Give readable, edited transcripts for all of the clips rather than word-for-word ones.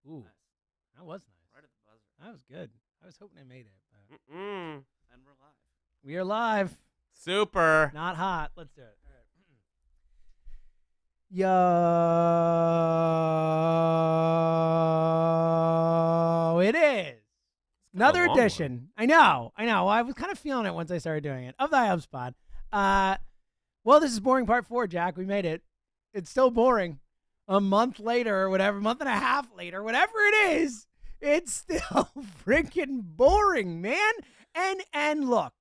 Ooh, Nice. that was nice. Right at the buzzer. That was good. I was hoping I made it. But And we're live. we are live. Super. Not hot. Let's do it. All right. Yo, it is another long edition. I know. I was kind of feeling it once I started doing it of the HubSpot. Well, this is boring part 4, Jack. We made it. It's still boring. A month later or whatever, month and a half later, whatever it is, it's still freaking boring, man. And look.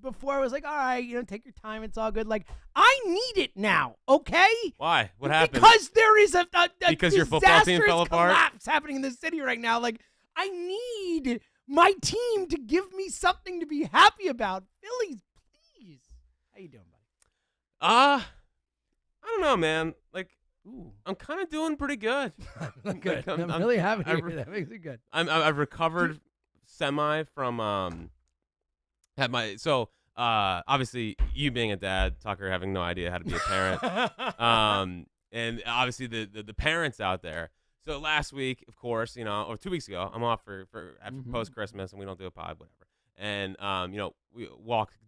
Before I was like, all right, take your time. It's all good. Like, I need it now, okay? Why? What happened? Because there is a Because your football team fell apart? collapse happening in the city right now. Like, I need my team to give me something to be happy about. Phillies, please. How you doing, buddy? I don't know, man. Like, Ooh. I'm kind of doing pretty good. Good. Like, I'm really happy to hear that. Makes it good. I've recovered semi from obviously you being a dad, Tucker having no idea how to be a parent, and obviously the parents out there. So last week, of course, or 2 weeks ago, I'm off for after post Christmas, and we don't do a pod, whatever. And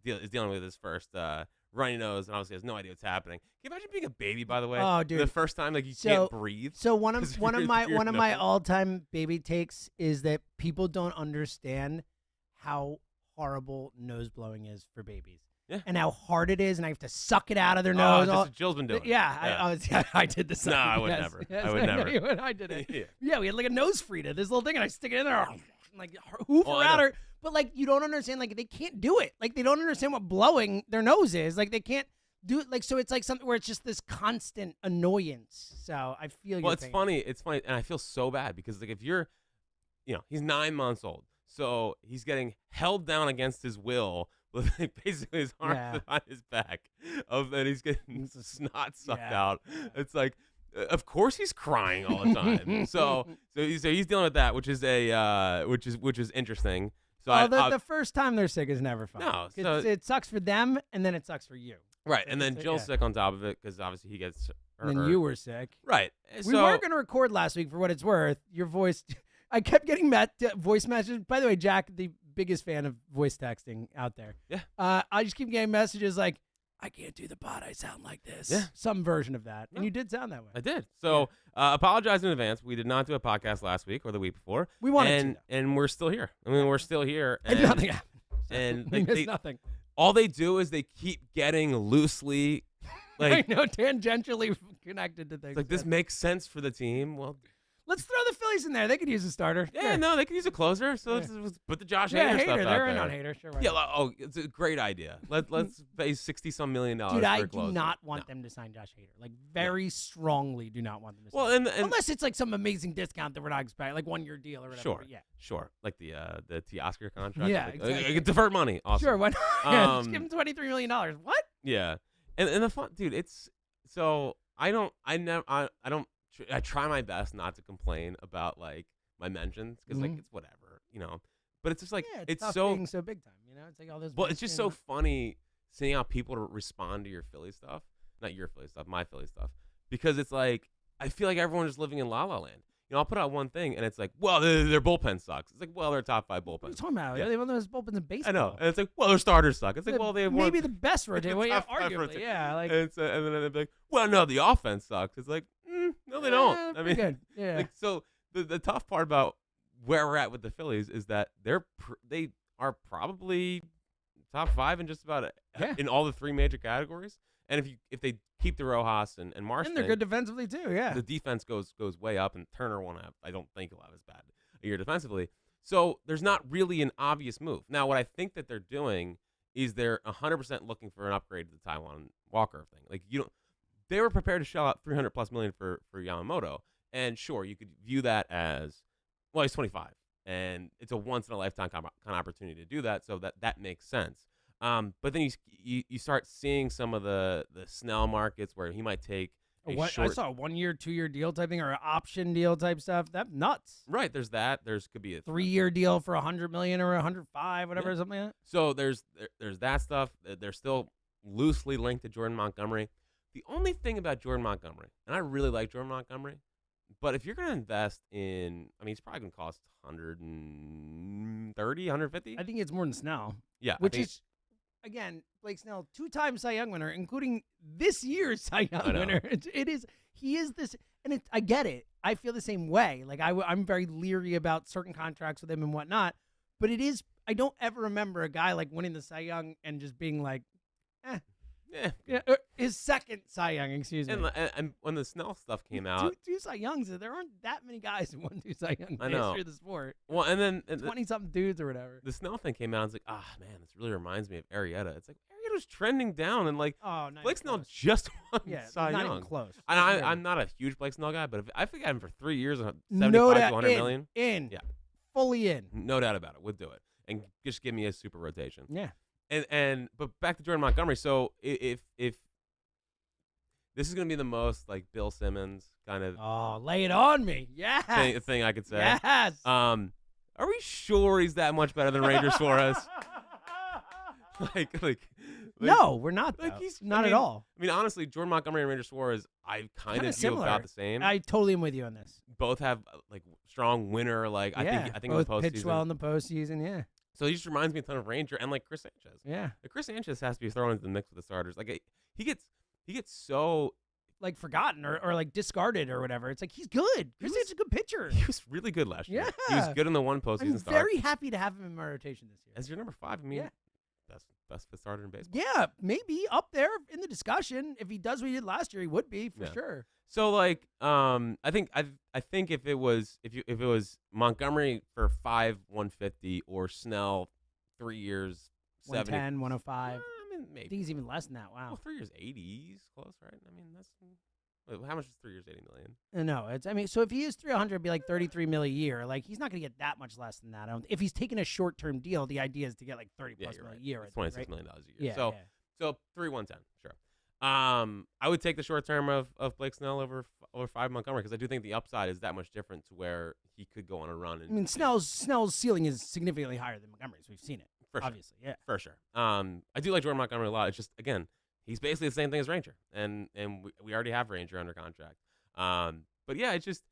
is dealing with his first runny nose, and obviously has no idea what's happening. Can you imagine being a baby, by the way? Oh, dude. The first time, like, you can't breathe. So one of my nose. all-time baby takes is that people don't understand how horrible nose blowing is for babies. Yeah. And how hard it is, and I have to suck it out of their Oh, nose. just Jill's been doing it. Yeah. I did the same. No, I would Yes, never. yes, I would never. know you would. I did it. Yeah. Yeah, we had like a nose Frida, this little thing, and I stick it in there, and like hoof Oh, her I out know. her. But like, you don't understand. Like, they can't do it. Like, they don't understand what blowing their nose is. Like, they can't do it. Like, so it's like something where it's just this constant annoyance. So I feel. Well, it's funny, and I feel so bad because, like, if you're, he's 9 months old, so he's getting held down against his will with, like, basically his arms on his back, and he's getting snot sucked out. It's like, of course he's crying all the time. so he's dealing with that, which is which is interesting. So the first time they're sick is never fun. No, so it sucks for them, and then it sucks for you. Right, and then Jill's sick on top of it because obviously he gets. And then you were sick. Right. We were going to record last week for what it's worth. Your voice, I kept getting voice messages. By the way, Jack, the biggest fan of voice texting out there. Yeah. I just keep getting messages like, I can't do the pod. I sound like this. Yeah. Some version of that. No. And you did sound that way. I did. So apologize in advance. We did not do a podcast last week or the week before. We wanted to. And we're still here. I mean, we're still here. And nothing happened. And we missed nothing. All they do is they keep getting loosely, like, I know, tangentially connected to things. like, this makes sense for the team. Well, let's throw the Phillies in there. They could use a starter. yeah, Sure. no, they could use a closer. So let's put the Josh Yeah, Hader stuff Hader. out They're there. in on Hader. Sure. Why Yeah, not? it's a great idea. Let's pay $60-some million. Dude, for I a do closer. not want them to sign Josh Hader. Like, very strongly do not want them to sign Well, and unless it's like some amazing discount that we're not expecting, like 1 year deal or whatever. Sure. But yeah. Sure. Like the Teoscar contract. Yeah, Like, exactly. divert money. Awesome. Sure, why not? Yeah, just give him $23 million. What? Yeah. And the fun, dude, it's so I try my best not to complain about, like, my mentions because like it's whatever, but it's just like Yeah, it's tough so being so big time, It's like all those. well, it's just so funny seeing how people respond to your Philly stuff, not your Philly stuff, my Philly stuff, because it's like I feel like everyone's just living in la la land. I'll put out one thing and it's like, well, their bullpen sucks. It's like, well, they're top 5 bullpens. What are you talking about? Yeah. They have one of those bullpens in baseball. I know, and it's like, well, their starters suck. It's like, well, they have maybe one. the best rotation. Well, yeah, Top 5 arguably, rotation. yeah. Like, and then they're like, well, no, the offense sucks. It's like, no, they don't. I pretty mean, good. Yeah. like, so the tough part about where we're at with the Phillies is that they are probably top 5 in just about in all the 3 major categories. And if they keep the Rojas and Marsh, and they're good defensively too. Yeah. the defense goes way up, and Turner won't have. I don't think he'll have as bad a year defensively. So there's not really an obvious move. Now, what I think that they're doing is they're 100% looking for an upgrade to the Taiwan Walker thing. Like, they were prepared to shell out $300+ million for Yamamoto, and sure, you could view that as, well, he's 25, and it's a once in a lifetime kind of opportunity to do that. So that makes sense. But then you start seeing some of the Snell markets where he might take I saw a 1 year, 2 year deal type thing or an option deal type stuff. That's nuts. Right, there's that. Could be a 3 year deal for $100 million or $105, whatever, something like that. So there's that stuff. They're still loosely linked to Jordan Montgomery. The only thing about Jordan Montgomery, and I really like Jordan Montgomery, But if you're going to invest in, I mean, it's probably going to cost 130, 150. I think it's more than Snell. Yeah, I Which think- is, again, Blake Snell, 2-time Cy Young winner, including this year's Cy Young I know. winner. He is this, and I get it. I feel the same way. Like, I'm very leery about certain contracts with him and whatnot. But it is, I don't ever remember a guy like winning the Cy Young and just being like, yeah. his second Cy Young, excuse me. And when the Snell stuff came out, two Cy Youngs, there aren't that many guys who won 2 Cy Youngs I in the know. history of the sport. well, and then 20-something dudes or whatever. the Snell thing came out, and it's like, man, this really reminds me of Arrieta. It's like Arrieta's trending down, and like Oh, not Blake even Snell close. just won Yeah, Cy not Young. even close. And Yeah. I'm not a huge Blake Snell guy, but if I forget him for 3 years, No 75 doubt, to 100 million, in. Yeah. Fully in. no doubt about it, would do it, and just give me a super rotation. Yeah. But back to Jordan Montgomery. So if this is gonna be the most like Bill Simmons kind of Oh, lay it on me. Yes. thing I could say. Yes. Are we sure he's that much better than Ranger Suarez? like no, we're not. like Though. he's not I mean, at all. I mean, honestly, Jordan Montgomery and Ranger Suarez, I kind Kinda of view similar. about the same. I totally am with you on this. Both have like strong winner. Like I think in both the postseason. pitched well in the postseason. Yeah. So he just reminds me a ton of Ranger and like Chris Sanchez. Yeah. Like, Chris Sanchez has to be thrown into the mix with the starters. Like he gets so Like forgotten or like discarded or whatever. It's like he's good. Chris is a good pitcher. he was really good last year. He was Yeah. good in the one postseason I'm start. very happy to have him in my rotation this year. As your number 5, I mean, Yeah. best fifth starter in baseball. Yeah, maybe up there in the discussion. If he does what he did last year, he would be for Yeah. sure. So like, I think if it was Montgomery for 150 or Snell 3 years 70. 110, 105. I mean I maybe. think he's even less than that. Wow. Well, 3 years 80s close, right? I mean that's wait, how much is 3 years 80 million? No, it's. I mean, so if he is 300, it'd be like 33 mil a year. Like he's not going to get that much less than that. If he's taking a short-term deal, the idea is to get like 30 Yeah, plus you're mil right. a year. It's I think, $26 right? million a year. Yeah. So yeah. so 110, sure. I would take the short term of Blake Snell over 5 Montgomery because I do think the upside is that much different to where he could go on a run. And I mean, Snell's ceiling is significantly higher than Montgomery's. We've seen it. for sure. Obviously, yeah. For sure. I do like Jordan Montgomery a lot. It's just again, he's basically the same thing as Ranger, and we already have Ranger under contract. But yeah, it's just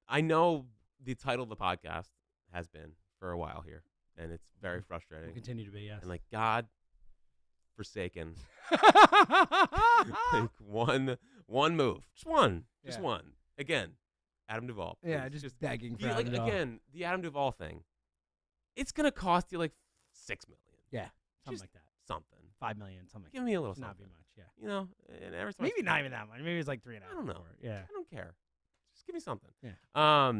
I know the title of the podcast has been for a while here, and it's very Will frustrating. continue to be, yes. And like God forsaken, like one move, just one. Again, Adam Duvall. yeah, please. just begging for like Adam Duvall. again, the Adam Duvall thing. It's gonna cost you like $6 million. Yeah, something just like that. Something. 5 million, something like Give me a little that. Not be something. much, yeah. You know, and every time Maybe not even that much. Maybe it's like 3.5. I don't know. or- Yeah. I don't care. Just give me something. Yeah.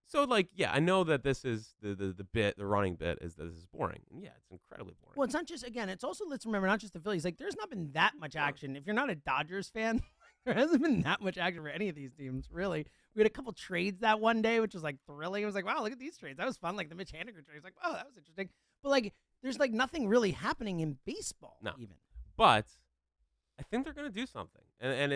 So like, yeah, I know that this is the running bit is that this is boring. And yeah, it's incredibly boring. Well, it's not just, again, it's also, let's remember, not just the Phillies. Like, there's not been that much action. If you're not a Dodgers fan, there hasn't been that much action for any of these teams, really. We had a couple trades that one day, which was, like, thrilling. It was like, wow, look at these trades. That was fun. Like, the Mitch Haniger trade. Like, oh, that was interesting. But, like, there's, like, nothing really happening in baseball, No. even. But I think they're going to do something, and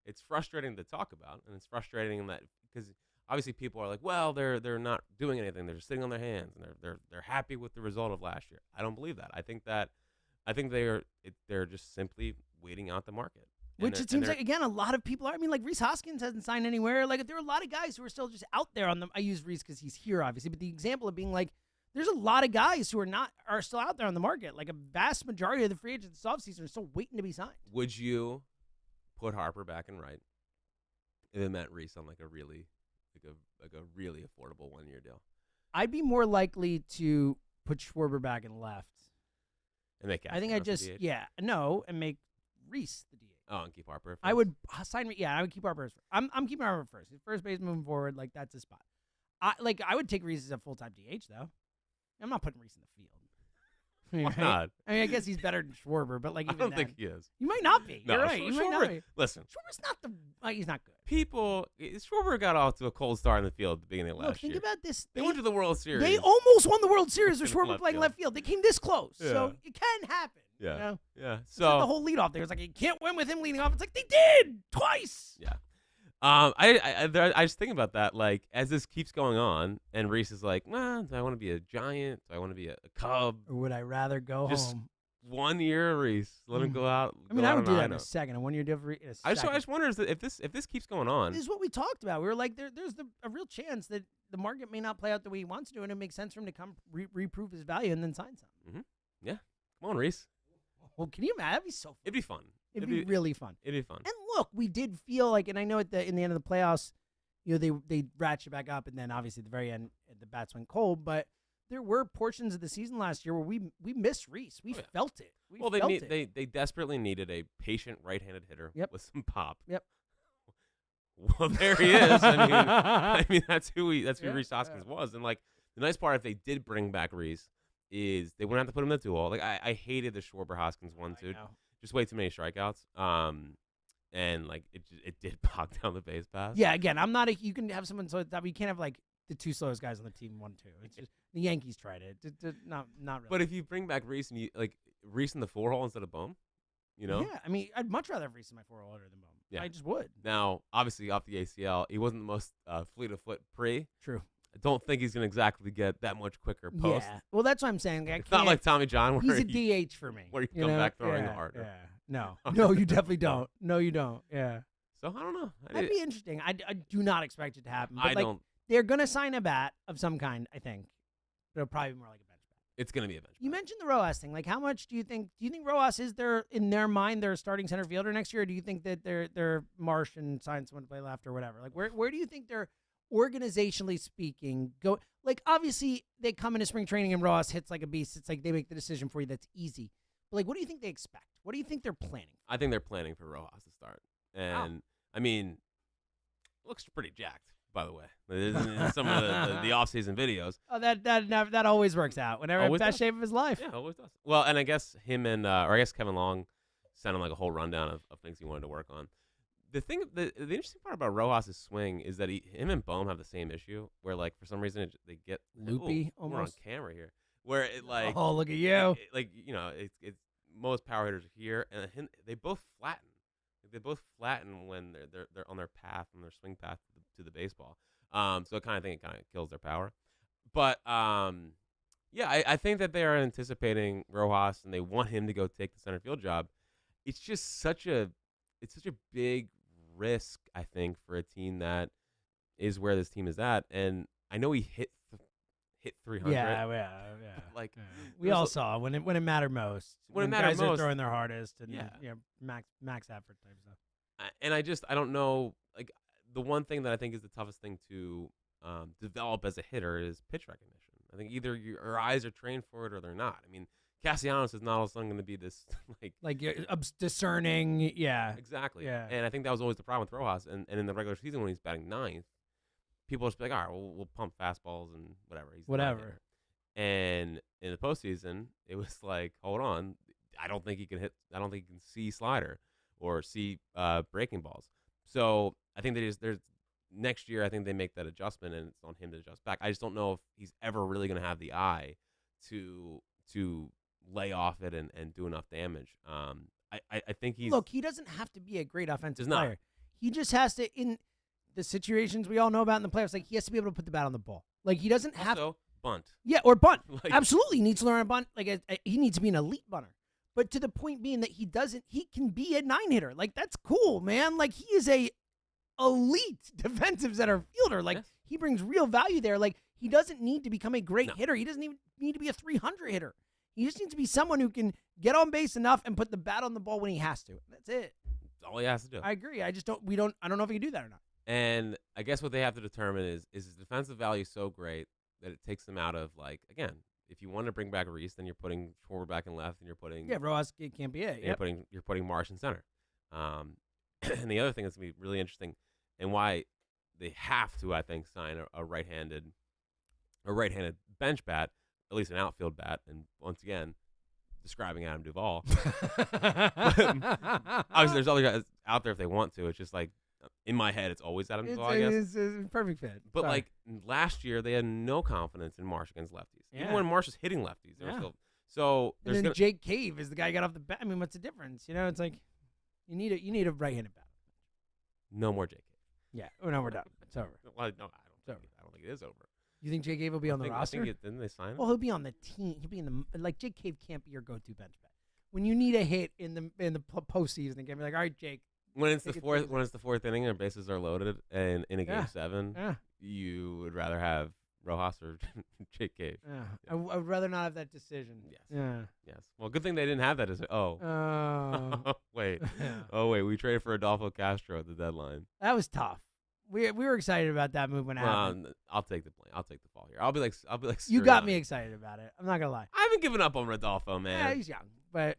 it's frustrating to talk about, and it's frustrating that because obviously people are like, well, they're not doing anything, they're just sitting on their hands, and they're happy with the result of last year. I don't believe that. I think they're just simply waiting out the market. And Which it seems like, again, a lot of people are. I mean, like, Rhys Hoskins hasn't signed anywhere. Like, there are a lot of guys who are still just out there on them. I use Rhys because he's here, obviously, but the example of being like, there's a lot of guys who are still out there on the market. Like, a vast majority of the free agents this offseason are still waiting to be signed. Would you put Harper back and right if it meant Rhys on like a really affordable 1-year deal I'd be more likely to put Schwarber back and left. and make? I think I just DH? and make Rhys the DH. Oh, and keep Harper. I would sign. Yeah, I would keep Harper. I'm keeping Harper first. His first base moving forward, like that's his spot. I would take Rhys as a full-time DH though. I'm not putting Rhys in the field. Why Right? not? I mean, I guess he's better than Schwarber, but like I even don't then, think he is. you might not be. No, You're right. You might not Schwarber. be. Listen, Schwarber's not he's not good. Schwarber got off to a cold start in the field at the beginning of Look, last think year. about this. They went to the World Series. They almost won the World Series with In Schwarber left playing field. left field. They came this close, so Yeah. it can happen. Yeah. You know? Yeah. It's like the So whole leadoff there was like you can't win with him leading off. It's like they did twice. yeah. I just think about that. Like as this keeps going on, and Rhys is like, "Nah, do I want to be a Giant? Do I want to be a Cub?" Or would I rather go Just home? 1 year, Reese. Let him go out. I mean, go I out would on do that a in high a note. second. A 1 year deal in a I second. just wonder if this keeps going on. This is what we talked about. We were like, there's a real chance that the market may not play out the way he wants to, and it makes sense for him to come reprove his value and then sign something. Yeah, come on, Reese. Well, can you imagine? That'd be so fun. It'd be fun. It'd be really fun. It'd be fun. And look, we did feel like, and I know in the end of the playoffs, they ratchet back up, and then obviously at the very end, the bats went cold. But there were portions of the season last year where we missed Reese. We felt it. They desperately needed a patient right-handed hitter with some pop. Yep. Well, there he is. I mean, that's who Reese Hoskins was. And like the nice part, if they did bring back Reese, is they wouldn't have to put him in the duel. Like I hated the Schwarber Hoskins one too. Just way too many strikeouts. And like it did bog down the base pass. Yeah. Again, I'm not. You can have someone so that you can't have like the two slowest guys on the team 1-2. It's just the Yankees tried it. Not really. But if you bring back Reese and you like Reese in the 4-hole instead of Bohm, Yeah, I mean, I'd much rather have Reese in my 4-hole than Bohm. Yeah. I just would. Now, obviously, off the ACL, he wasn't the most fleet of foot pre. True. I don't think he's going to exactly get that much quicker post. Yeah. Well, that's what I'm saying. It's not like Tommy John where he's a DH for me. Where you come back throwing harder. Yeah. No, you definitely don't. No, you don't. Yeah. So, I don't know. That'd be interesting. I do not expect it to happen. But I don't. They're going to sign a bat of some kind, I think. It'll probably be more like a bench bat. It's going to be a bench bat. You mentioned the Rojas thing. Like, how much do you think Rojas is there in their mind their starting center fielder next year? Or do you think that they're Marsh and sign someone to play left or whatever? Like, where do you think they're organizationally speaking go? Like, obviously they come into spring training and Rojas hits like a beast. It's like they make the decision for you. That's easy. But like, what do you think they expect? What do you think they're planning? I think they're planning for Rojas to start. And I mean, looks pretty jacked, by the way. In some of the offseason videos. Oh, that always works out. Whenever Always best does. shape of his life. Yeah, always does. Well, and I guess him and or I guess Kevin Long sent him like a whole rundown of things he wanted to work on. The interesting part about Rojas' swing is that him and Bohm have the same issue where like for some reason they get loopy almost. We're on camera here. Where it like look at you. It's most power hitters are here and they both flatten. They both flatten when they're on their path, on their swing path to the baseball. So I kind of think it kind of kills their power. But I think that they are anticipating Rojas and they want him to go take the center field job. It's just such a big risk, I think, for a team that is where this team is at. And I know he hit 300. Yeah. Like we all saw when it mattered most. When it mattered guys most, are throwing their hardest and max effort type stuff. And I don't know. Like the one thing that I think is the toughest thing to develop as a hitter is pitch recognition. I think either your eyes are trained for it or they're not. I mean, Castellanos is not all of a sudden going to be this like you're discerning. Yeah, exactly. Yeah, and I think that was always the problem with Rojas. And in the regular season when he's batting ninth, people just be like, all right, we'll pump fastballs and whatever. Whatever. And in the postseason, it was like, hold on, I don't think he can hit. I don't think he can see slider or see breaking balls. So I think there's next year. I think they make that adjustment, and it's on him to adjust back. I just don't know if he's ever really going to have the eye to lay off it and do enough damage. I think he doesn't have to be a great offensive not. player. He just has to, in the situations we all know about in the playoffs, like he has to be able to put the bat on the ball. Like he doesn't have to bunt. Yeah, or bunt. Like, absolutely, he needs to learn a bunt. Like he needs to be an elite bunter. But to the point being that he can be a 9-hitter. Like that's cool, man. Like he is a elite defensive center fielder. Like he brings real value there. Like he doesn't need to become a great hitter. He doesn't even need to be a 300 hitter. He just needs to be someone who can get on base enough and put the bat on the ball when he has to. That's it. That's all he has to do. I agree. I don't know if he can do that or not. And I guess what they have to determine is his defensive value so great that it takes them out of, like, again, if you want to bring back Reese, then you're putting Schwarber back in left and you're putting Rojas can't be it. You're putting Marsh in center. And the other thing that's going to be really interesting and why they have to, I think, sign a right-handed bench bat, at least an outfield bat, and once again, describing Adam Duvall. Obviously, there's other guys out there if they want to. It's just like, in my head, it's always Adam Duvall, I guess. It's a perfect fit. But, like, last year, they had no confidence in Marsh against lefties. Yeah. Even when Marsh was hitting lefties. They were still, so and then Jake Cave is the guy who got off the bat. I mean, what's the difference? You know, it's like, you need a right-handed bat. No more Jake Cave. Yeah. Oh, no, we're done. It's over. Well, no, I don't think it is over. You think Jake Cave will be on the roster? Didn't they sign him? Well, he'll be on the team. He'll be in the Jake Cave can't be your go-to bench bat. when you need a hit in the postseason, they can be like, all right, Jake. When it's the fourth inning and bases are loaded and in a game 7, Yeah. you would rather have Rojas or Jake Cage. Yeah. I would rather not have that decision. Yes. Yeah. Yes. Well, good thing they didn't have that. Oh. Wait. Yeah. Oh wait. We traded for Adolfo Castro at the deadline. That was tough. We were excited about that move when it happened. I'll take the blame. I'll take the fall here. I'll be like. You got me excited about it. I'm not gonna lie. I haven't given up on Rodolfo, man. Yeah, he's young, but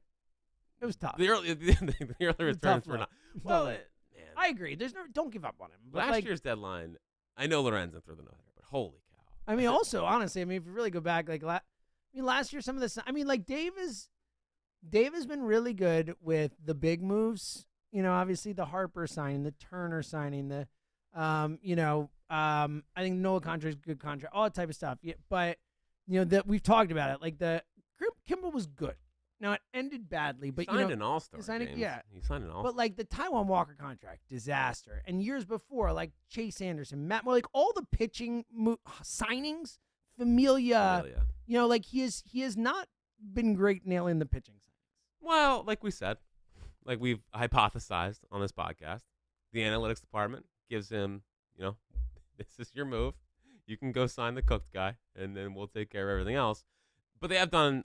it was tough. The early returns were not. Well, man. I agree. Don't give up on him. But Last year's deadline, I know Lorenzen threw the no-hitter, but holy cow. I mean, also, honestly, if you really go back, last year, some of this, Dave has been really good with the big moves. Obviously the Harper signing, the Turner signing, I think Noah contract is a good contract, all that type of stuff. Yeah, but, that we've talked about it. Like Kimball was good. Now, it ended badly, but he signed an all-star. He signed an all-star. But like the Taijuan Walker contract, disaster. And years before, like Chase Anderson, Matt, all the pitching signings, Familia. He has not been great nailing the pitching signings. Well, like we said, like we've hypothesized on this podcast, the analytics department gives him, this is your move. You can go sign the cooked guy, and then we'll take care of everything else. But they have done,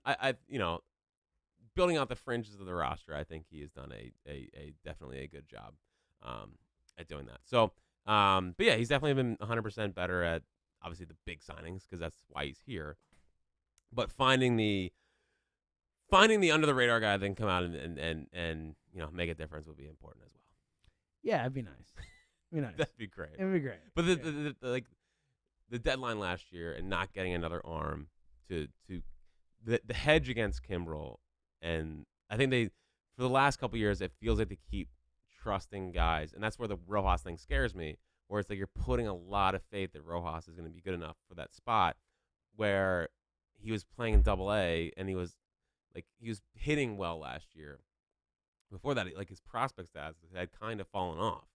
building out the fringes of the roster, I think he has done a definitely a good job at doing that. So, but yeah, he's definitely been 100% better at obviously the big signings because that's why he's here. But finding the under the radar guy that can come out and make a difference would be important as well. Yeah, it'd be nice. That'd be great. It'd be great. But the deadline last year and not getting another arm to the hedge against Kimbrel. And I think for the last couple of years, it feels like they keep trusting guys. And that's where the Rojas thing scares me, where it's like you're putting a lot of faith that Rojas is going to be good enough for that spot, where he was playing in Double-A and he was hitting well last year. Before that, his prospect stats had kind of fallen off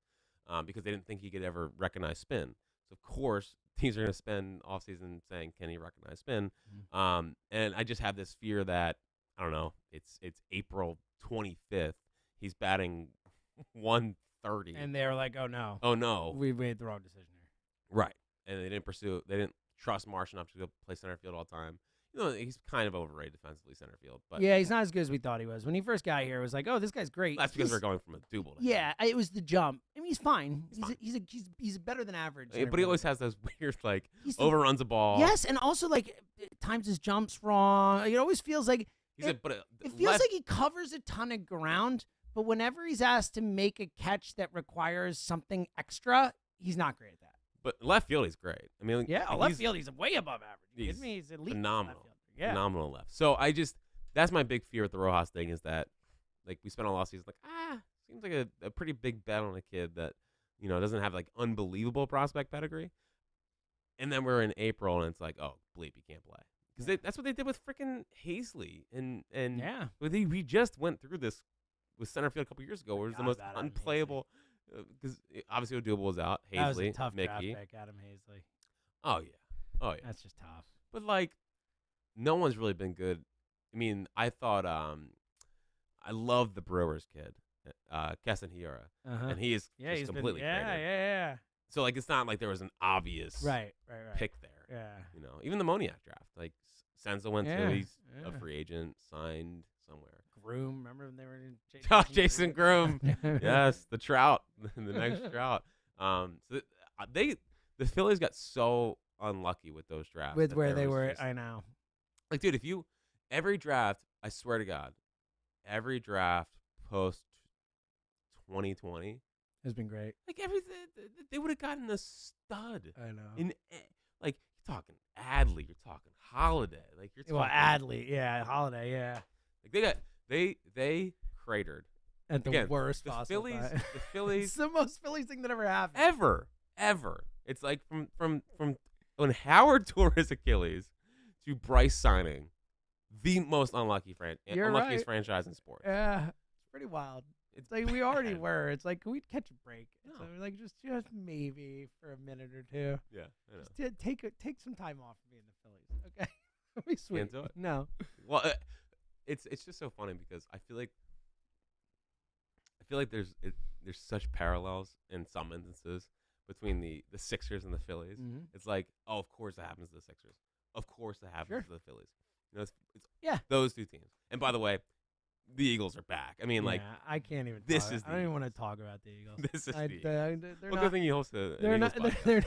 because they didn't think he could ever recognize spin. So, of course, teams are going to spend offseason saying, can he recognize spin? Mm-hmm. And I just have this fear that, I don't know. It's April 25th. He's batting 130. And they're like, oh no, we made the wrong decision here. Right. And they didn't trust Marsh enough to go play center field all the time. He's kind of overrated defensively center field. But yeah, he's not as good as we thought he was. When he first got here, it was like, oh, this guy's great. That's because we're going from a double to him. It was the jump. I mean, he's fine. He's better than average. But he always has those weird, overruns a ball. Yes, and also, times his jumps wrong. It always feels like it feels like he covers a ton of ground, but whenever he's asked to make a catch that requires something extra, he's not great at that. But left field, he's great. I mean, left field, he's way above average. He's elite. Phenomenal. Yeah. Phenomenal left. So that's my big fear with the Rojas thing is that, we spent all offseason seems like a pretty big bet on a kid that, doesn't have unbelievable prospect pedigree. And then we're in April and it's like, oh, bleep, he can't play. Because that's what they did with freaking Hazley. And we just went through this with center field a couple years ago where it was the most unplayable. Because obviously Odubel was out. Hazley, that was a tough Mickey. draft pick, Adam Hazley. Oh, yeah. That's just tough. But, no one's really been good. I mean, I thought I love the Brewers kid, Keston Hiura. And he is just completely crazy. Yeah. So, it's not like there was an obvious pick there. Yeah. Even the Moniak draft. Senza went to, he's a Yeah. free agent, signed somewhere. Groom, remember when they were in Jason Groom. Yes, the Trout, the next Trout. So the Phillies got so unlucky with those drafts. With where they were, I know. Dude, every draft, I swear to God, every draft post 2020 has been great. Everything, they would have gotten a stud. I know. You're talking Adley, you're talking Holiday, you're talking. Well, Adley, yeah, Holiday, yeah. They cratered at the worst possible Phillies. time. The Phillies. It's the most Phillies thing that ever happened. Ever. It's from when Howard tore his Achilles to Bryce signing, the most unluckiest franchise in sports. Yeah, it's pretty wild. It's we already were. It's can we catch a break? No. So we're just maybe for a minute or two. Yeah, I know. Just take some time off from being the Phillies. Okay, we sweet. Can't do it. No. Well, it's just so funny because I feel like there's such parallels in some instances between the Sixers and the Phillies. Mhm. It's like, oh, of course that happens to the Sixers. Of course that happens Sure. to the Phillies. You know, it's Yeah. those two teams. And by the way, the Eagles are back. I mean, like, Yeah, I can't even. this talk. is I don't the even want to talk about the Eagles. this is I, the they're well, not. good thing you host a They're an not. Eagles podcast.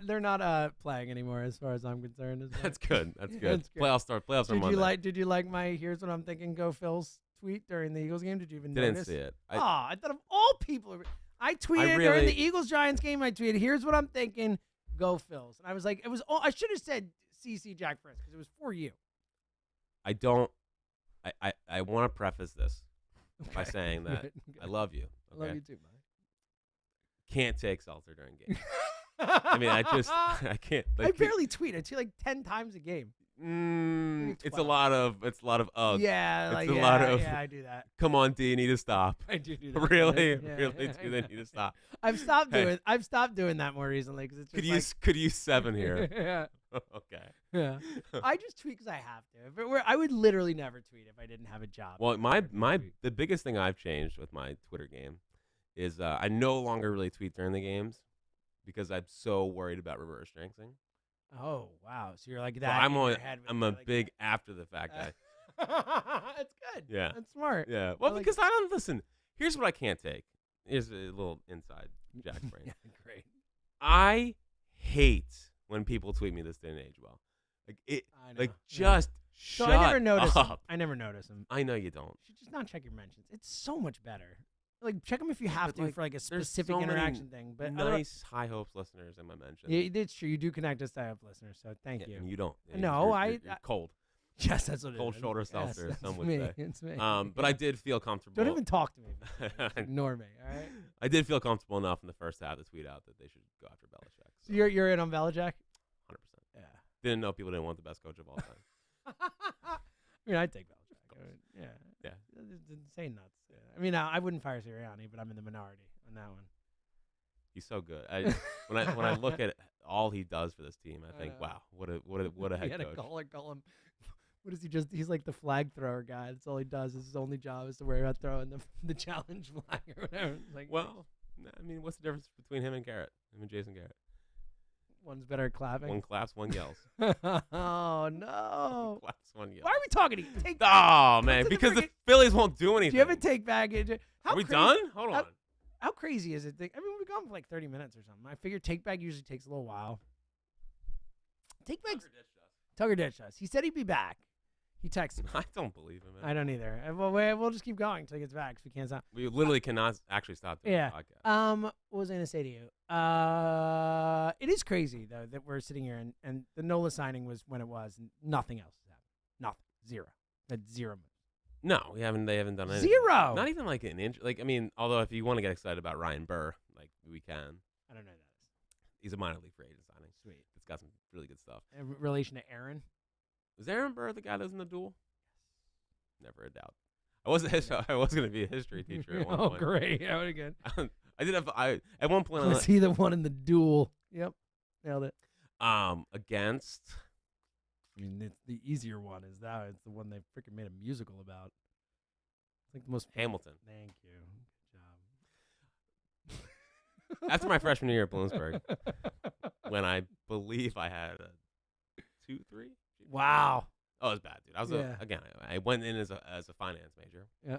They're not playing anymore, as far as I'm concerned. Isn't it? That's good. That's Yeah, good. that's good. Playoffs start. Playoffs are Did Monday. Did you like my "Here's what I'm thinking"? Go Phil's tweet during the Eagles game. Did you even Didn't notice? see it. I thought of all people. I tweeted during really- the Eagles Giants game. I tweeted, "Here's what I'm thinking." Go Phils. And I was like, it was. All, I should have said CC Jack Fritz because it was for you. I don't. I want to preface this by Okay. saying that Good. I love you. I Okay? love you too, man. Can't take seltzer during games. I mean, I can't. Like, I barely tweet. I tweet like 10 times a game. it's a 12. lot of ugh. Yeah, it's like a yeah, lot of- yeah, I do that. Come on, D, you need to stop. I do that. Really, Yeah, really yeah, do they need to stop? I've stopped Hey. doing. I've stopped doing that more recently because it's just Could use 7 here. yeah, Okay. yeah. I just tweet because I have to. If it were, I would literally never tweet if I didn't have a job. Well, I would tweet. the biggest thing I've changed with my Twitter game is I no longer really tweet during the games because I'm so worried about reverse jinxing. Oh wow! So you're like So that. I'm in your a head when I'm you're a like big after the fact guy. That's good. Yeah. That's smart. Yeah. Well, like because I don't listen. Here's what I can't take. Here's a little inside Jack brain. Yeah, great. I hate when people tweet me this day and age. Well, like it, I know. like yeah. just So shut I never notice. up. I never notice them. I know you don't. You should just not check your mentions. It's so much better. Like check them if you have but, to for like a there's specific so many interaction thing. But otherwise- Nice high hopes listeners in my mention. yeah, it's true. You do connect us to have listeners, so thank you. And you don't. No, You're cold. Yes, that's what it is. Cold shoulder Yes, seltzer, that's some would me. say. It's me. But I did feel comfortable. Don't even talk to me. Just ignore me. All right. I did feel comfortable enough in the first half to tweet out that they should go after Belichick. So you're in on Belichick? 100%. Yeah. Didn't know people didn't want the best coach of all time. I mean, I'd take Belichick. I mean, yeah. Yeah. It's insane nuts. Yeah. I mean, I wouldn't fire Sirianni, but I'm in the minority on that one. He's so good. When I look at all he does for this team, I think, know. wow, what a He head had coach. call him. What is he just? He's like the flag thrower guy. That's all he does. His only job is to worry about throwing the challenge flag or whatever. It's like, Well, I mean, what's the difference between him and Garrett? Him and Jason Garrett. one's better at clapping. One claps, one yells. Oh no! Claps, one yells. Why are we talking to you? Take Oh man, to the because the friggin- Phillies won't do anything. Do you ever take baggage? How Are we crazy- done? Hold on. How crazy is it? I mean, we've gone for like 30 minutes or something. I figure take bag usually takes a little while. Take bags. Tucker ditched us. He said he'd be back. He texted me. I don't believe him, man. I don't either. Well, we'll just keep going until he gets back because we can't stop. We literally cannot actually stop doing Yeah. the podcast. What was I gonna say to you? It is crazy though that we're sitting here and the Nola signing was when it was, and nothing else has happened. Nothing. Zero. That's zero. No, they haven't done anything. Zero. Not even like an inch. Like, I mean, although if you want to get excited about Ryan Burr, like we can. I don't know who that is. He's a minor league free agent signing. Sweet. It's got some really good stuff. In relation to Aaron. Was Aaron Burr the guy that was in the duel? Never a doubt. I was going to be a history teacher at one Oh, point. great. Yeah, what again? I did have at one point Was he the one in the duel? Yep. Nailed it. against I mean, it's the easier one is that. It's the one they freaking made a musical about. It's like the most. Hamilton. Thank you. Good job. After my freshman year at Bloomsburg, when I believe I had a 2-3. Wow. Oh, it was bad, dude. I was Yeah. again. I went in as a finance major. Yeah.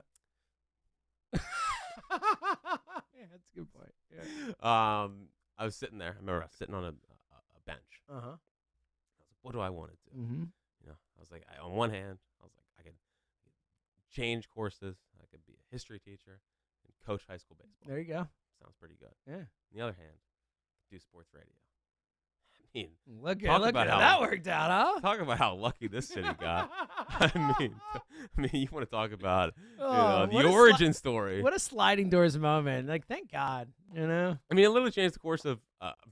Yeah, that's a good point. Yeah. I was sitting there. I remember I was sitting on a bench. Uh huh. I was like, what do I want to do? Mm-hmm. You know, I was like, on one hand, I was like, I could change courses. I could be a history teacher and coach high school baseball. There you go. Sounds pretty good. Yeah. On the other hand, do sports radio. I mean, Look Talk at about how how- that worked out, huh? talk about how lucky this city got. I mean, you want to talk about Oh, the what a origin story. What a sliding doors moment. Like, thank God, you know? I mean, it literally changed the course of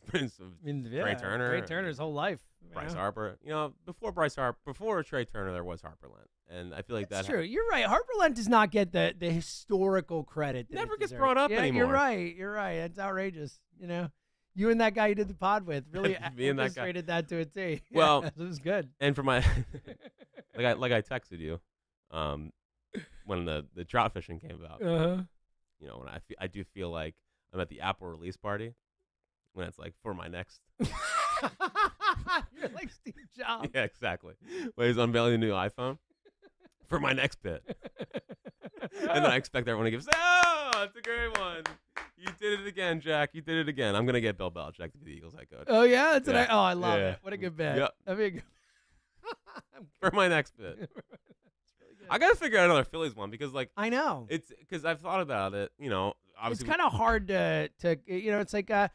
Prince of I mean, yeah, Trey Turner. Trey Turner's whole life. you Bryce know? Harper. You know, before Trey Turner, there was Harper Lent, and I feel like That's that true. You're right. Harper Lent does not get the historical credit. That Never it gets deserves. brought up yeah, anymore. You're right. You're right. It's outrageous. You know, you and that guy you did the pod with really Me and that guy. illustrated that to a T. Well, it was good. And for my like I texted you, when the trout fishing came about. You know, when I do feel like I'm at the Apple release party when it's like for my next. You're like Steve Jobs. Yeah, exactly. When he's unveiling a new iPhone for my next bit. And then I expect everyone to give, oh, that's a great one. You did it again, Jack. You did it again. I'm going to get Bill Belichick to be the Eagles head coach. Oh, yeah? That's Yeah. I love Yeah. it. What a good bet. Yep. That'd be a good For my next bit. That's really good. I got to figure out another Phillies one because, like, I know. it's because I've thought about it. You know, It's obviously. kind of hard to you know, it's like kind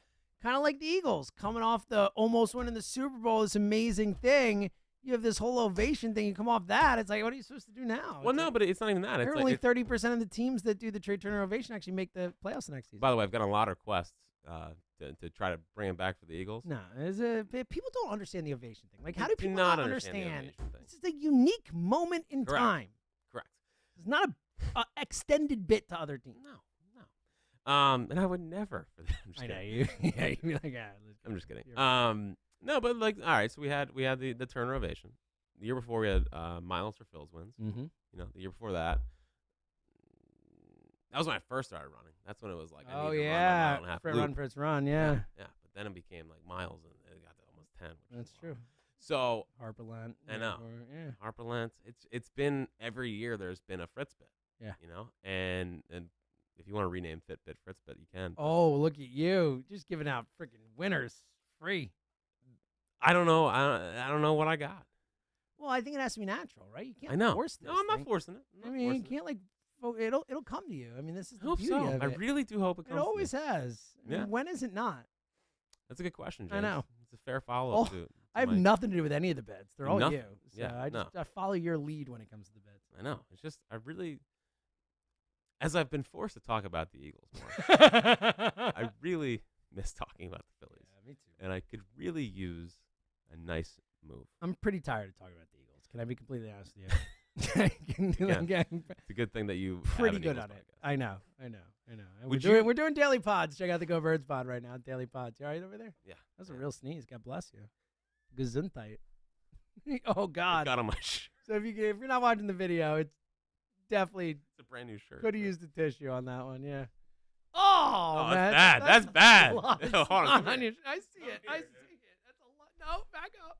of like the Eagles coming off the almost winning the Super Bowl, this amazing thing. You have this whole ovation thing. You come off that. It's like, what are you supposed to do now? Well, It's no, like, but it's not even that. It's apparently like, 30% of the teams that do the Trey Turner ovation actually make the playoffs the next season. by the way, I've got a lot of requests to try to bring him back for the Eagles. No, people don't understand the ovation thing. Like, how They do do people not not understand the understand? ovation thing. This is a unique moment in Correct. time. Correct. It's not a extended bit to other teams. No. And I would never for that. I'm just I know kidding. you. Yeah, you'd be like, yeah. I'm just kidding. You're No, but like, all right. So we had the Turner ovation. The year before we had Miles for Phil's wins. Mm-hmm. You know, the year before that. That was when I first started running. That's when it was like, I Oh need to yeah, run my mile and a half for a loop. run for its run. Yeah, Yeah. But then it became like Miles, and it got to almost 10. Which that's is true. So Harper Lent. I know. Yeah. Harper Lance, it's been every year. There's been a Fritz bit. Yeah. You know, and if you want to rename Fitbit Fritz bit, you can. Oh, look at you, just giving out freaking winners free. I don't know. I don't know what I got. Well, I think it has to be natural, right? You can't I know. force this. No, I'm not thing. forcing it. I mean, you can't like. It'll come to you. I mean, this is I the hope beauty so. of I it. really do hope it comes. It to always me. has. I mean, Yeah. when is it not? That's a good question, I James. know. It's a fair follow-up to I have my- nothing to do with any of the bets. They're all Nothing. you. So Yeah, I follow your lead when it comes to the bets. I know. It's just I really, as I've been forced to talk about the Eagles more, I really miss talking about the Phillies, Yeah, me too. and I could really use a nice move. I'm pretty tired of talking about the Eagles. Can I be completely honest with you? Yeah. It's a good thing that you have pretty an good Eagles on it. podcast. I know. And Would we're doing daily pods. Check out the Go Birds pod right now. Daily pods. You all right over there? Yeah. That's a Yeah. real sneeze. God bless you. Gesundheit. Oh God. Got on my shirt. So if you're not watching the video, it's definitely It's a brand new shirt. could have so- used the tissue on that one. Yeah. Oh, that's man. bad. That's bad. a lot of Hold on, snot come here. your- I see it. Come I here. see it. That's a lot. No, back up.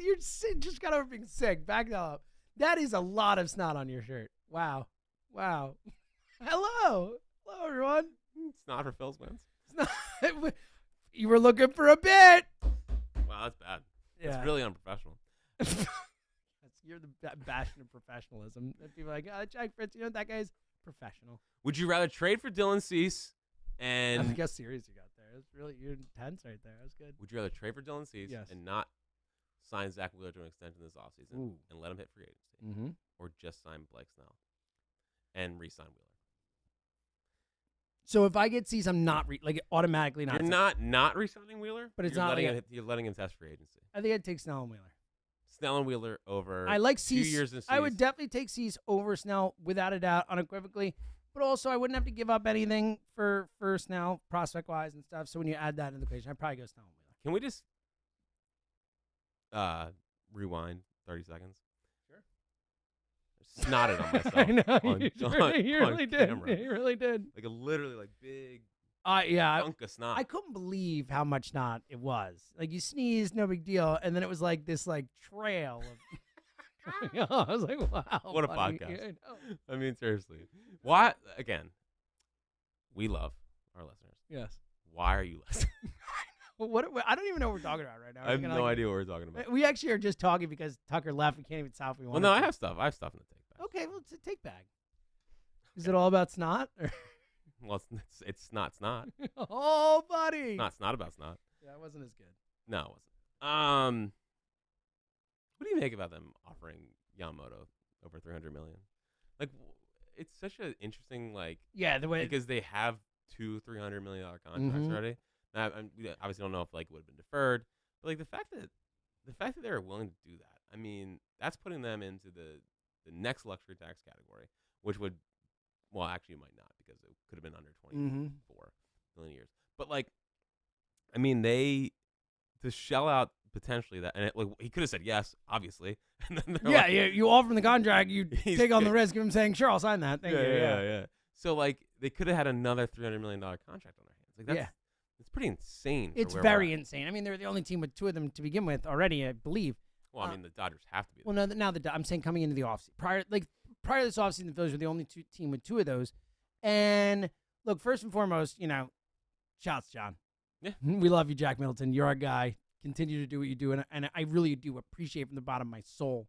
You're just got over being sick. Back that up. That is a lot of snot on your shirt. Wow. Hello, everyone. It's not for Phil's wins. You were looking for a bit. Wow, that's bad. Yeah. It's really unprofessional. You're the bastion of professionalism. And people are like, Jack Fritz, you know that guy's professional. Would you rather trade for Dylan Cease I and think how serious you got there. It's really you're intense right there. That's good. would you rather trade for Dylan Cease Yes. and not sign Zach Wheeler to an extension this offseason Ooh. and let him hit free agency, Mm-hmm. or just sign Blake Snell and re-sign Wheeler? So if I get Cease, I'm not automatically not. You're not re-signing Wheeler, But it's you're not letting like him, you're letting him test free agency. I think I'd take Snell and Wheeler. Snell and Wheeler over. I like 2 Cease. years in Cease. I would definitely take Cease over Snell without a doubt, unequivocally. But also, I wouldn't have to give up anything for Snell, prospect-wise and stuff. So when you add that into the equation, I'd probably go Snell and Wheeler. Can we just rewind 30 seconds? Sure. Snotted on myself. I know. On, You on really did. camera. You really did. Like literally like big Yeah. chunk of snot. I couldn't believe how much snot it was. Like, you sneezed, no big deal. And then it was like this, trail of. I was like, wow. What a buddy. podcast. Yeah, I know. I mean, seriously. Why? Again, we love our listeners. Yes. Why are you listening? Well, I don't even know what we're talking about right now. I have no idea what we're talking about. We actually are just talking because Tucker left. We can't even stop if we Well, want. no, I have stuff. I have stuff in the take back. Okay, well, it's a take bag. Is it all about snot? Or? Well, it's snot. Oh, buddy. Snot about snot. Yeah, it wasn't as good. No, it wasn't. What do you make about them offering Yamamoto over $300 million? Like, it's such an interesting Yeah, the way. because they have two $300 million contracts Mhm. already. Now, we obviously don't know if it would have been deferred, but the fact that they were willing to do that, I mean, that's putting them into the next luxury tax category, which would, well, actually it might not because it could have been under 24 million years. But I mean, to shell out potentially that, and he could have said yes, obviously. And then they're Yeah, like, yeah. You offer him the contract, you He's take on the good. risk of him saying, "Sure, I'll sign that." Thank you. yeah. So like they could have had another $300 million contract on their hands. Like that's it's pretty insane. It's for where very we're at. insane. I mean, they're the only team with two of them to begin with already, I believe. Well, I mean, the Dodgers have to be. Well, no, now I'm saying coming into the offseason. Prior to this offseason, the Phillies were the only team with two of those. And look, first and foremost, shouts, John. Yeah. We love you, Jack Middleton. You're our guy. Continue to do what you do, and I really do appreciate from the bottom of my soul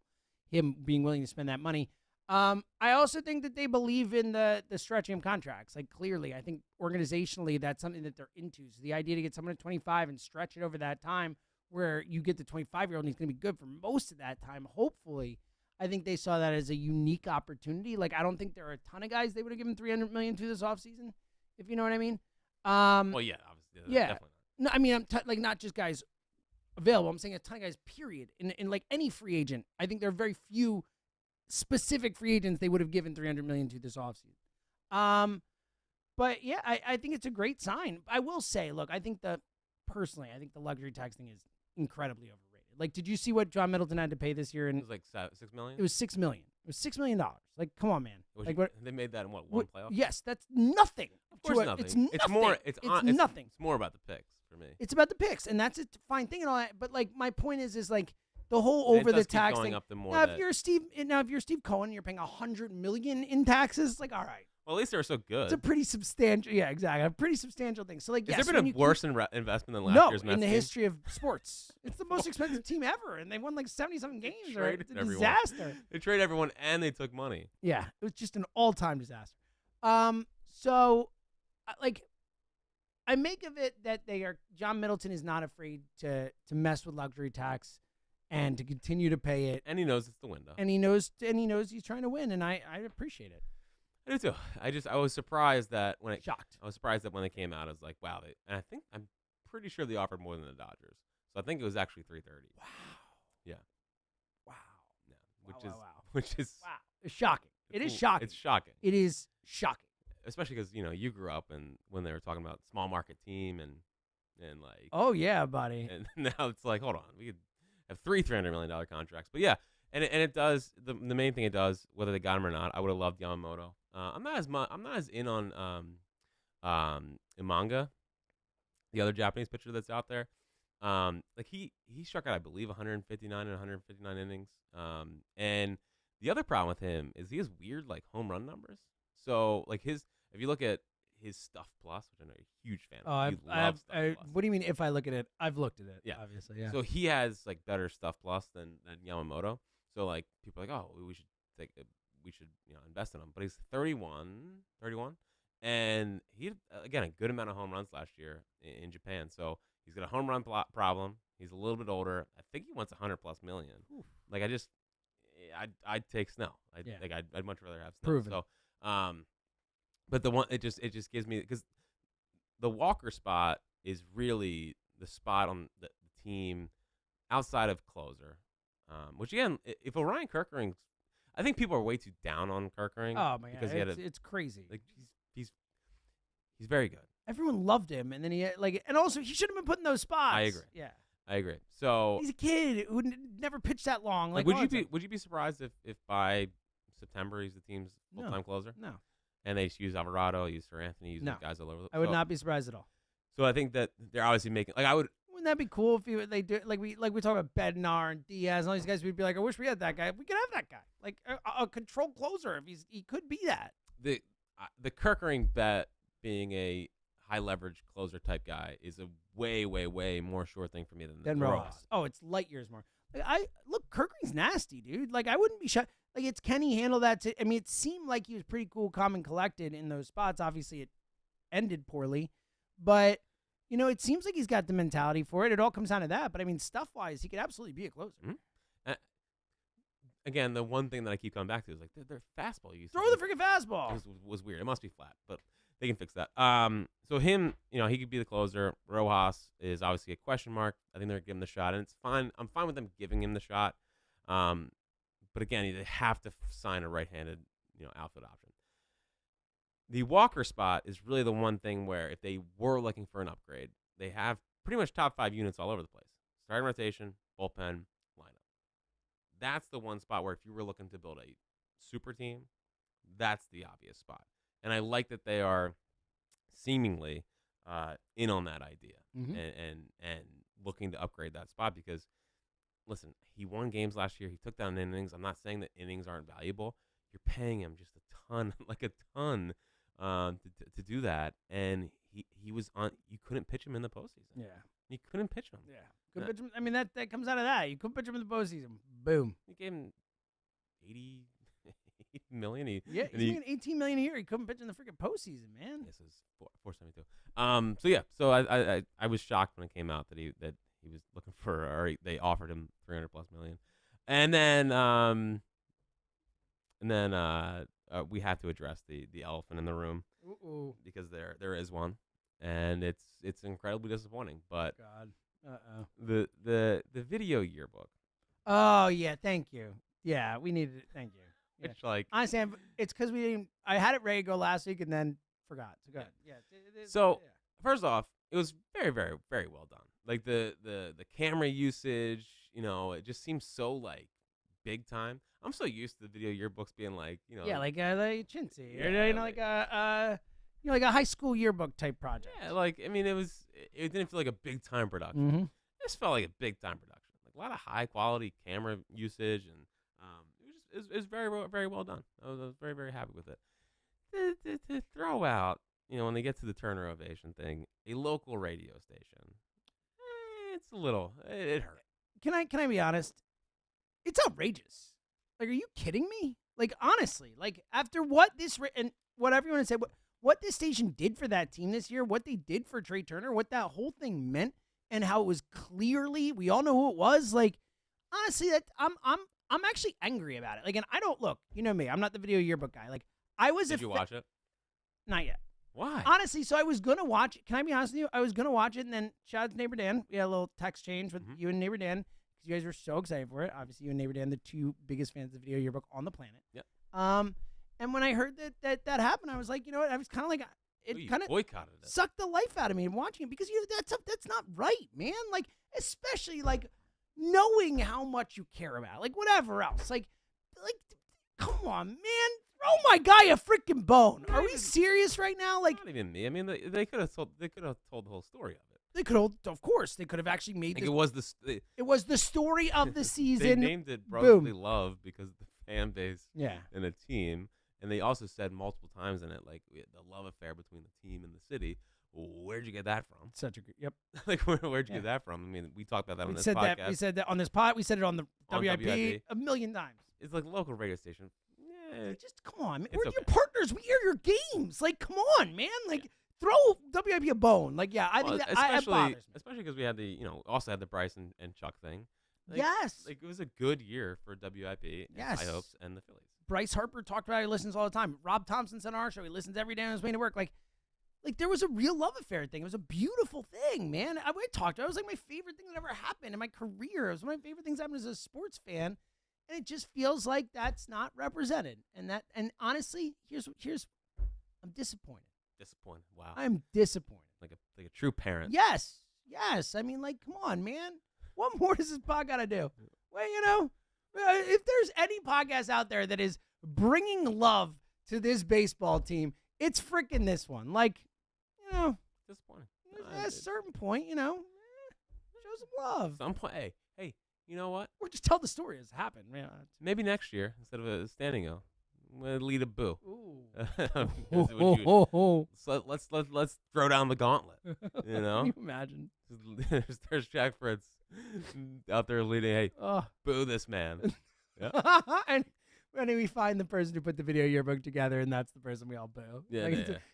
him being willing to spend that money. I also think that they believe in the stretching of contracts. Like, clearly, I think organizationally that's something that they're into. So the idea to get someone at 25 and stretch it over that time where you get the 25-year-old and he's going to be good for most of that time, hopefully, I think they saw that as a unique opportunity. Like, I don't think there are a ton of guys they would have given $300 million to this offseason, if you know what I mean. Well, yeah, obviously. Yeah. Definitely No, I mean, like, not just guys available. I'm saying a ton of guys, period. In like any free agent, I think there are very few specific free agents they would have given $300 million to this offseason. But yeah, I think it's a great sign. I will say, look, I think the luxury tax thing is incredibly overrated. Like, did you see what John Middleton had to pay this year? not. And It was like $6 million. it was $6 million. It was $6 million. Like, come on, man. Like, what? They made that in one playoff. Yes, that's nothing. Of course, nothing. It's nothing. It's more. It's nothing. It's more about the picks for me. It's about the picks, and that's a fine thing and all that. But like, my point is like the whole And it over the does keep tax going thing. up the more Now, that- if you're Steve Cohen, you're paying $100 million in taxes. Like, all right, Well, at least they were so good. it's a pretty substantial. Yeah, exactly, a pretty substantial thing. So like, Has yes, there when been a you worse investment than last no year's Mets in the team? history of sports. It's the most expensive team ever, and they won like 70-something games. Right? traded It's a everyone. disaster. They traded everyone and they took money. Yeah, it was just an all-time disaster. So, like, I make of it that John Middleton is not afraid to mess with luxury tax and to continue to pay it, And he knows it's the window. and he knows he's trying to win, and I appreciate it. I do too. I was surprised that when Shocked. I was surprised that when they came out, I was like, wow. And I'm pretty sure they offered more than the Dodgers. So I think it was actually $330. Wow. Yeah. Wow. Yeah. Which Wow, is wow. which is Wow. It's shocking. It is cool. shocking. It's shocking. It is shocking. Especially because you grew up and when they were talking about small market team and like Oh yeah, buddy. and now it's like, hold on, we could have three $300 million contracts. But yeah, and it does the main thing it does, whether they got him or not. I would have loved Yamamoto. I'm not as in on Imanga, the other Japanese pitcher that's out there. Like he struck out, I believe, 159 and 159 innings. And the other problem with him is he has weird like home run numbers. So like if you look at his Stuff Plus, which I know you're a huge fan of, he loves Stuff Plus. What do you mean if I look at it? I've looked at it. Yeah. Obviously. Yeah. So he has like better Stuff Plus than Yamamoto. So like people are like, oh, we should invest in him. But he's 31, and he had again a good amount of home runs last year in Japan. So he's got a home run problem. He's a little bit older. I think he wants 100+ million. Oof. Like I'd take Snell. Yeah. I'd much rather have Snell. Proven. So but the one it just gives me because the Walker spot is really the spot on the team outside of closer. Which again, if Orion Kerkering, I think people are way too down on Kerkering. Oh my because god, it's crazy. like he's very good. Everyone loved him, and then and also he shouldn't have been put in those spots. I agree. Yeah, I agree. So he's a kid who never pitched that long. Like, would you be surprised if by September he's the team's full time closer? No, And they just use Alvarado, use Sir Anthony, use No. guys all over. I would not be surprised at all. So I think that they're obviously making like I would. Wouldn't that be cool if they do like we talk about Bednar and Diaz and all these guys? We'd be like, I wish we had that guy. We could have that guy, like a control closer. If he could be that. The Kerkering bet being a high leverage closer type guy is a way more sure thing for me than Rojas. Oh, it's light years more. Like, Kerkering's nasty, dude. Like, I wouldn't be shocked. Like, can he handle that? I mean, it seemed like he was pretty cool, calm, and collected in those spots. Obviously, it ended poorly, but it seems like he's got the mentality for it. It all comes down to that. But I mean, stuff-wise, he could absolutely be a closer. Mm-hmm. Again, the one thing that I keep coming back to is like their fastball used Throw the freaking fastball. was weird. It must be flat, but they can fix that. So him, he could be the closer. Rojas is obviously a question mark. I think they're giving him the shot, and it's fine. I'm fine with them giving him the shot. But again, they have to sign a right-handed, outfield option. The Walker spot is really the one thing where if they were looking for an upgrade, they have pretty much top 5 units all over the place. starting rotation, bullpen, lineup. That's the one spot where if you were looking to build a super team, that's the obvious spot. And I like that they are seemingly in on that idea and looking to upgrade that spot because, listen, he won games last year. He took down innings. I'm not saying that innings aren't valuable. You're paying him just a ton, like a ton, to do that. And he was on. You couldn't pitch him in the postseason. Yeah. You couldn't pitch him. Yeah. Couldn't pitch him. I mean, that comes out of that. You couldn't pitch him in the postseason. Boom. You gave him 80 million. He's making $18 million a year. He couldn't pitch in the freaking postseason, man. This is 472. So I was shocked when it came out that he was looking for, or they offered him $300+ million, and then we have to address the elephant in the room because there is one, and it's incredibly disappointing. But God, the video yearbook. Oh yeah, thank you. Yeah, we needed it. Thank you. Yeah. It's like honestly, it's because we didn't. I had it ready to go last week and then forgot. So go ahead. Yeah. So first off, it was very, very, very well done. Like the camera usage, it just seems so like big time. I'm so used to the video yearbooks being like, like chintzy, yeah, or like like a high school yearbook type project. Yeah, like I mean, it didn't feel like a big time production. Mm-hmm. It just felt like a big time production, like a lot of high quality camera usage, and it was very, very well done. I was very, very happy with it. To throw out, when they get to the Turner Ovation thing, a local radio station, it's a little, it hurt. Can I be honest? It's outrageous. Like, are you kidding me? Like, honestly, like after what and what everyone has said, what this station did for that team this year, what they did for Trey Turner, what that whole thing meant, and how it was clearly, we all know who it was. Like, honestly, that I'm actually angry about it. Like, and I don't look, you know me, I'm not the video yearbook guy. Like, Did you watch it? Not yet. Why? Honestly, so I was going to watch it. Can I be honest with you? I was going to watch it, and then shout out to Neighbor Dan. We had a little text change with you and Neighbor Dan because you guys were so excited for it. Obviously, you and Neighbor Dan, the two biggest fans of the video yearbook on the planet. Yep. And when I heard that happened, I was like, you know what? I was kind of like, it kind of boycotted it. Sucked the life out of me watching it because that's not right, man. Like, especially like knowing how much you care about, like whatever else, like come on, man. Throw my guy a freaking bone. Are we serious right now? Like, not even me. I mean, they could have told the whole story of it. They could have, of course, they could have actually made. It was the story of the season. They named it Brotherly Love because of the fan base, and a team, and they also said multiple times in it like the love affair between the team and the city. Where'd you get that from? Such a good. Yep. Like where'd you get that from? I mean, we talked about that on this podcast. We said that on this pod. We said it on the WIP a million times. It's like a local radio station. Just come on, man. We're your partners. We air your games. Like, come on, man. Like, throw WIP a bone. Like, yeah, I think that bothers me. Especially because we had also had the Bryce and Chuck thing. Like, yes. Like, it was a good year for WIP and High Hopes and the Phillies. Bryce Harper talked about it. He listens all the time. Rob Thompson said on our show he listens every day on his way to work. Like there was a real love affair thing. It was a beautiful thing, man. I talked to it. It was like my favorite thing that ever happened in my career. It was one of my favorite things that happened as a sports fan. And it just feels like that's not represented. And honestly, here's I'm disappointed. Disappointed. Wow. I'm disappointed. Like a true parent. Yes. I mean, like, come on, man. What more does this pod got to do? Well, if there's any podcast out there that is bringing love to this baseball team, it's freaking this one. Like, disappointing. At a certain point, show some love. Some point. Hey, you know what? Or just tell the story as it happened. Yeah. Maybe next year instead of a standing O, we'll lead a boo. Ooh. So let's throw down the gauntlet. Can you imagine? There's Jack Fritz out there leading. Hey, boo this man. And we find the person who put the video yearbook together, and that's the person we all boo. Yeah,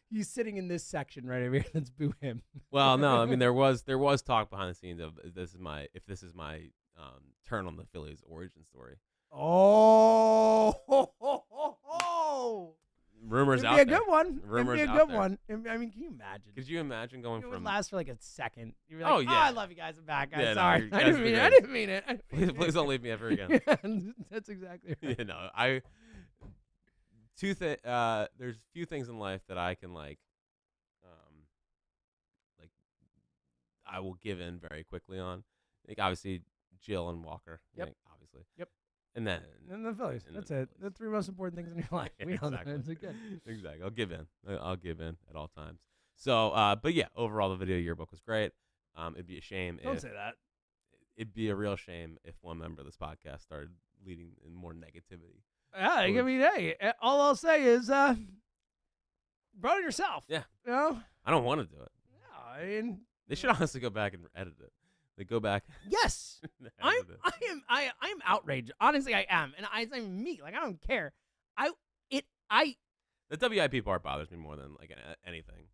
he's sitting in this section right over here. Let's boo him. Well, no, I mean there was talk behind the scenes of if this is my turn on the Phillies origin story. Oh. Rumors It'd out be a there. good one. Rumors It'd be a out good there. one. I mean, can you imagine? Could you imagine going It from? would last for like a second. You'd be like, Oh, yeah. I love you guys. I'm back. Yeah, no, Sorry. you I guys didn't are mean it. good. I didn't mean it. Please don't leave me ever again. That's exactly right. There's few things in life that I can I will give in very quickly on. Like obviously Jill and Walker. Yep. Obviously. Yep. And then And the Phillies. and That's then the it. The Phillies. 3 most important things in your life. We all know. Exactly. It's good. Exactly. I'll give in. I'll give in at all times. So, but yeah, overall the video yearbook was great. It'd be a shame Don't if say that. it'd be a real shame if one member of this podcast started leading in more negativity. Yeah, I mean, hey, all I'll say is, brought it yourself. Yeah. You know? I don't want to do it. No, I mean, They should honestly go back and edit it. They go back. yes. and I edit it. am outraged. Honestly, I am, and I mean me. Like I don't care. The WIP part bothers me more than like anything.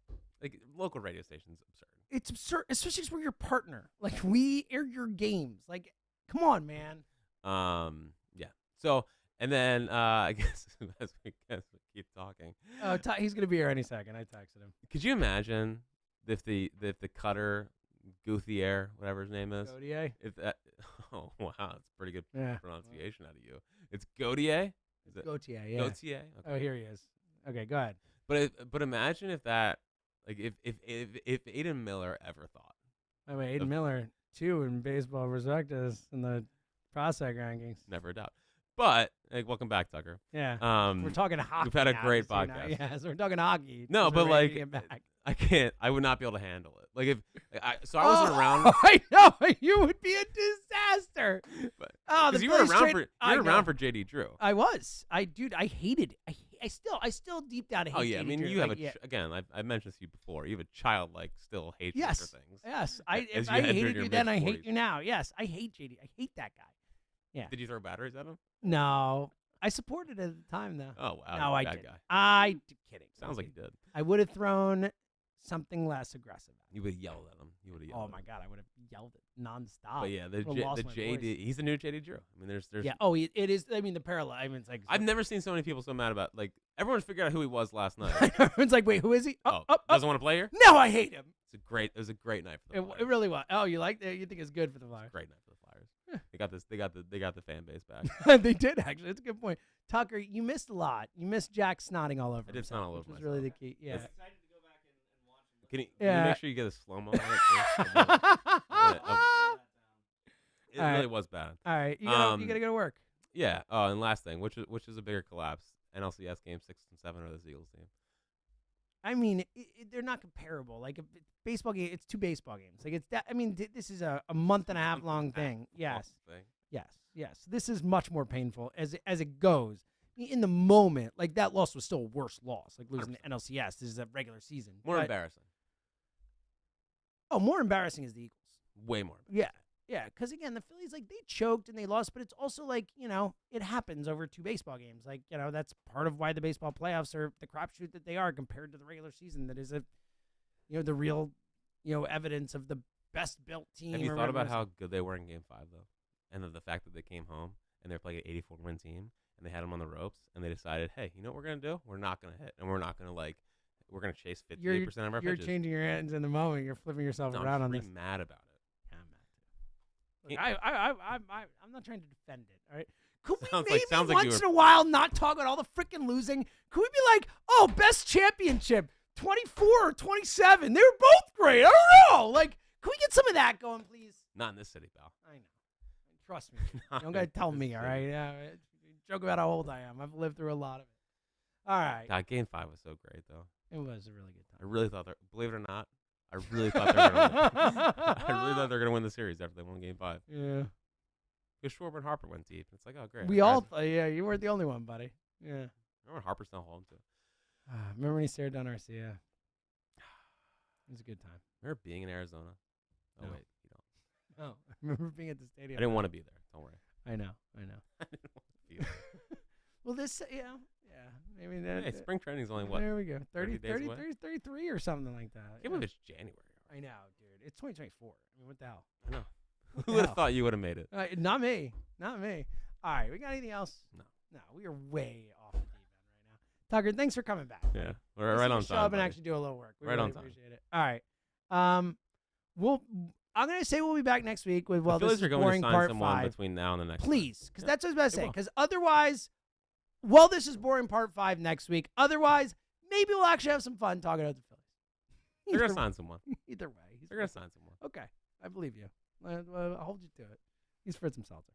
Like local radio stations, absurd. It's absurd, especially because we're your partner. Like we air your games. Like, come on, man. Yeah. So, and then I guess as we keep talking, Oh, he's gonna be here any second. I texted him. could you imagine if the Cutter Gouthier, whatever his name is, Godier. if that? Oh wow, that's pretty good Yeah. pronunciation out of you. It's Godier. Is it Gautier. Yeah. Gautier? Okay. Oh, here he is. Okay, go ahead. But imagine if that, like if Aiden Miller ever thought. By the way, Aiden Miller, 2 in baseball prospectus in the prospect rankings. Never a doubt. But like, welcome back, Tucker. Yeah. Um, We're talking hockey. we've had a now, great just so you know. podcast. Yeah, so we're talking hockey. No, because but we're ready to like, get back. I can't. I would not be able to handle it. Like if I wasn't around. I know you would be a disaster. But, Oh, the because you were Phillies around trade- for I you were around know. for JD Drew. I was. I hated it. I still deep down hate. Oh yeah, I JD mean Drew. you have Like, a yeah. again. I've mentioned this to you before. You have a childlike still hatred Yes. for things. Yes, As if you I enter hated your you then, I hate mid-40s. you now. Yes, I hate JD. I hate that guy. Did you throw batteries at him? No, I supported it at the time though. Oh wow, No, you're a I bad didn't. guy. Kidding. Sounds like you did. I would have thrown something less aggressive. You would have yelled at him. You would have yelled. Oh my god, I would have yelled it nonstop. But yeah, the Would've lost my JD. voice. He's the new JD Drew. I mean, there's. Yeah. Oh, it is. I mean, the parallel. I mean, it's like I've never seen so many people so mad about like everyone's figured out who he was last night. Everyone's like, wait, who is he? Doesn't want to play here. No, I hate him. It was a great night for the Flyers. It really was. Oh, you like that? You think it's good for the Flyers? Great night for the Flyers. They got the fan base back. They did actually. That's a good point. Tucker, you missed a lot. You missed Jack snotting all over. I did snot all over which was really the myself. key. Yeah. That's- Can you Yeah. make sure you get a slow mo on it? It All right. really was bad. All right, you gotta go to work. Yeah. Oh, and last thing, which is a bigger collapse? NLCS game 6 and 7 or this Eagles team? I mean, they're not comparable. Like a baseball game, it's 2 baseball games. Like it's that. I mean, this is a month and a half long thing. Yes, yes. This is much more painful as it goes. In the moment, like that loss was still a worse loss. Like losing the NLCS. This is a regular season. More But- embarrassing. Oh, more embarrassing is the Eagles. Way more. Yeah, because again, the Phillies, like, they choked and they lost, but it's also like, it happens over 2 baseball games. Like, that's part of why the baseball playoffs are the crapshoot that they are compared to the regular season. That is the real, evidence of the best built team. Have you or thought whatever about it is. how good they were in Game 5 though, and the fact that they came home and they're playing an 84-win team and they had them on the ropes and they decided, hey, you know what we're gonna do? We're not gonna hit and we're not gonna we're gonna chase 58% of our You're pitches. changing your hands in the moment. You're flipping yourself No, around I'm on pretty this. mad about it. Yeah, I'm mad too. Look, I'm not trying to defend it. All right. Could we Sounds maybe like you once were- in a while not talk about all the freaking losing? Could we be like, oh, best championship, 24 or 27? They were both great. I don't know. Like, can we get some of that going, please? Not in this city, pal. I know. Trust me. You don't gotta tell me, all right? Yeah. Joke about how old I am. I've lived through a lot of it. All right. God, Game 5 was so great though. It was a really good I time. really thought believe it or not, I really thought they were gonna win. I really thought they were gonna win the series after they won Game 5. Yeah. Because Schwarber and Harper went deep. It's like, oh great. We all thought, yeah, you weren't the only one, buddy. Yeah. remember when Harper still home too. Remember when he stared down Arcia? It was a good time. Remember being in Arizona? Oh No. wait, you don't. Oh, I remember being at the stadium. I didn't want to be there. Don't worry. I know. I didn't want to be there. Well, this, yeah. I mean, Hey, spring training's only what? there we go. 30 30, days 30, away? 30, 33 or something like that. I can't believe it's January. I know, dude. It's 2024. I mean, what the hell? I know. What Who the would have hell? thought you would have made it? Not me. Not me. All right. We got anything else? No. No, we are way off the deep end right now. Tucker, thanks for coming back. Yeah, we're Let's right take on a show time. up and buddy. actually do a little work. We Right really on time. appreciate it. All right. I'm gonna say we'll be back next week with The this Phillies is are going boring to sign part someone 5. between now and the next. time. Please, because Yeah, that's what I was about to they say. will. Because otherwise, this is boring part 5 next week. Otherwise, maybe we'll actually have some fun talking about the Phillies. They're gonna Either- sign someone. Either way, They're gonna sign someone. Okay, I believe you. I'll hold you to it. He's Fritz and Seltzer.